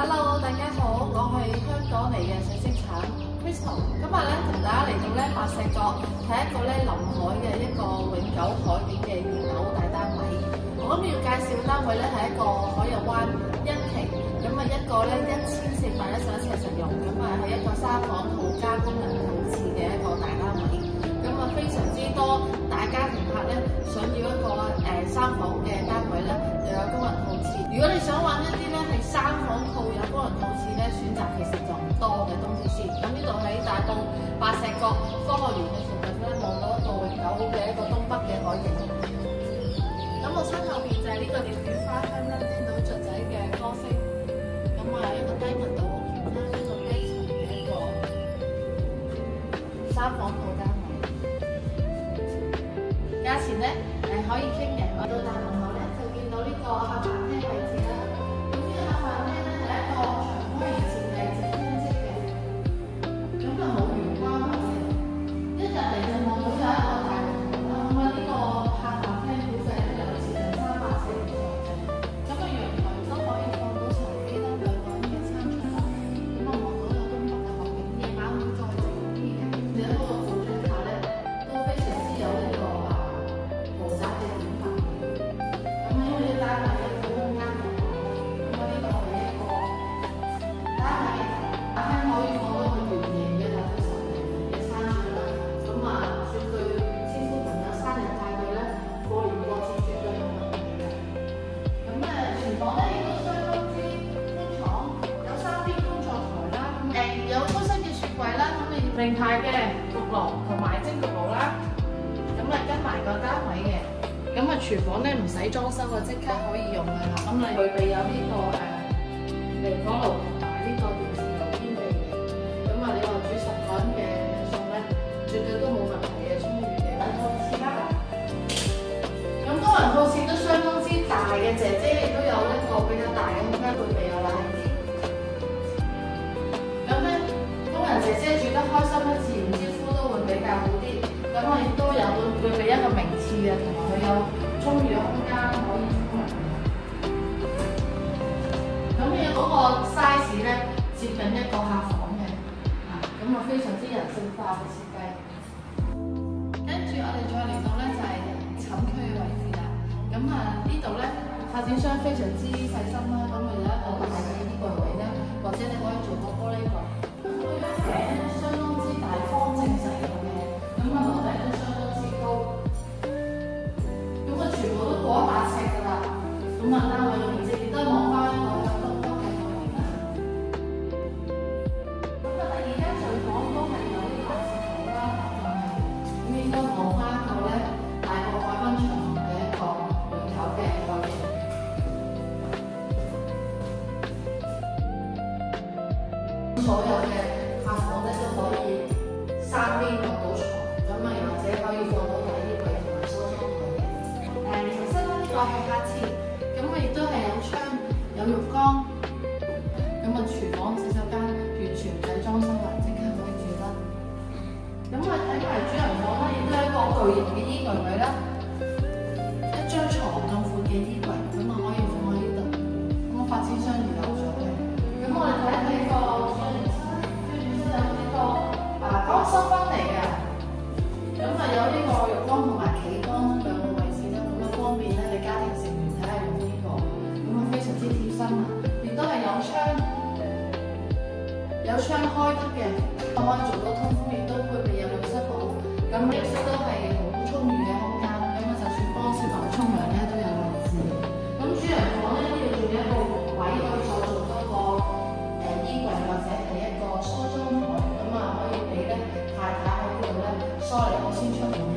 Hello， 大家好，我係香港嚟嘅水晶橙 Crystal。今日咧同大家嚟到咧白石角睇一個咧臨海嘅一個永久海景嘅原樓大單位。我諗要介紹嘅單位咧係一個海逸灣1期，咁啊一個咧1411尺實用，咁啊係一個3房套加功能套廁嘅一個大單位。咁啊非常之多大家庭客咧想要一個3房嘅單位咧，又有功能套廁。如果你想揾一啲咧係3房套有功能套廁咧，選擇其實就唔多嘅東鐵線。咁呢度喺大埔白石角科學園嘅附近咧，望到一個永久嘅一個東北嘅海景。咁我身後邊就係呢個鳥語花香啦，聽到雀仔嘅歌聲。咁啊一個低密度屋苑啦，一個低層嘅一個3房套單位。價錢咧可以傾嘅，我到大門口咧就見到呢個客飯廳位置啦。咁呢個客飯廳咧係一個長方形設計，直傾式嘅，咁就冇玄關位嘅。一入嚟就望到有一個大門口啦。咁啊呢個客飯廳估計咧有接近300尺以上嘅。咁個陽台都可以放到茶几啦，2個人嘅餐桌啦。咁啊望到有東北嘅海景，夜晚會再靜啲嘅。而且嗰個附近下咧都非常之有呢個豪宅嘅典範。咁因為呢單位嘅小空間好大，咁啊呢個係一個單位嘅客廳，可以放到個圓形嘅大概10平米嘅餐桌啦。咁啊絕對招呼朋友生日派對咧，過年過節絕對冇問題嘅。咁廚房咧亦都相當之寬敞，有3邊工作台啦，有高身嘅雪櫃啦，咁你名牌嘅焗爐同埋蒸焗爐啦。咁啊跟埋個單位嘅，咁啊廚房咧唔使裝修啊，即刻可以用㗎啦。咁你具備有呢個微波爐同埋呢個電磁爐天地嘅。咁啊你話煮10個人嘅餸咧，絕對都冇問題嘅，充裕嘅套廁啦。咁功能套廁都相當之大嘅，姐姐亦都有一個比較大嘅空間配備有冷氣。咁咧工人姐姐煮得開心咧，自然招呼都會比較好啲。咁我亦都有具備一個名次嘅，同埋佢有充裕嘅空間可以沖涼。咁你嗰個 size 咧接近一個客房嘅，咁啊非常之人性化嘅設計。跟住我哋再嚟到咧就係寢區嘅位置啦。咁啊呢度咧發展商非常之細心啦，咁啊有一個大嘅衣櫃位咧，或者你可以做個玻璃櫃。咁佢間房咧相當之大方正實用嘅。咁啊，樓底都相當之高，咁啊全部都過100尺㗎啦。咁啊單位嘅面積亦都望翻一個向東北嘅海景啦。咁啊第2間睡房都係有啲大石頭啦，咁應該望翻一個咧大個海濱長廊嘅一個永久嘅海景。所有嘅客房咧都可以3邊落到床。咁啊，或者可以放到大衣櫃同埋梳妝台嘅。其實呢個係客廁，咁啊亦都係有窗、有浴缸。咁啊，廚房洗手間完全唔使裝修啦，即刻可以住得。咁啊，睇埋主人房咧，亦都係一個巨型嘅衣櫃位啦，一張床咁闊嘅衣櫃，咁啊可以放喺呢度。咁啊，發展商預留咗嘅。咁我哋睇一睇個主人室，主人室有呢個乾濕分離嘅。咁啊有呢個浴缸同埋企缸2個位置啦，咁啊方便咧你家庭成員睇下用呢個，咁啊非常之貼心啊！亦都係有窗開得嘅，可以做到通風，亦都配備有浴室寶。咁浴室都係好充裕嘅空間，咁啊就算幫小朋友沖涼咧都有位置。咁主人房咧呢度仲有一個位可以再做多個衣櫃或者係一個梳妝台，咁啊可以俾咧太太喺度咧梳嚟我先出門。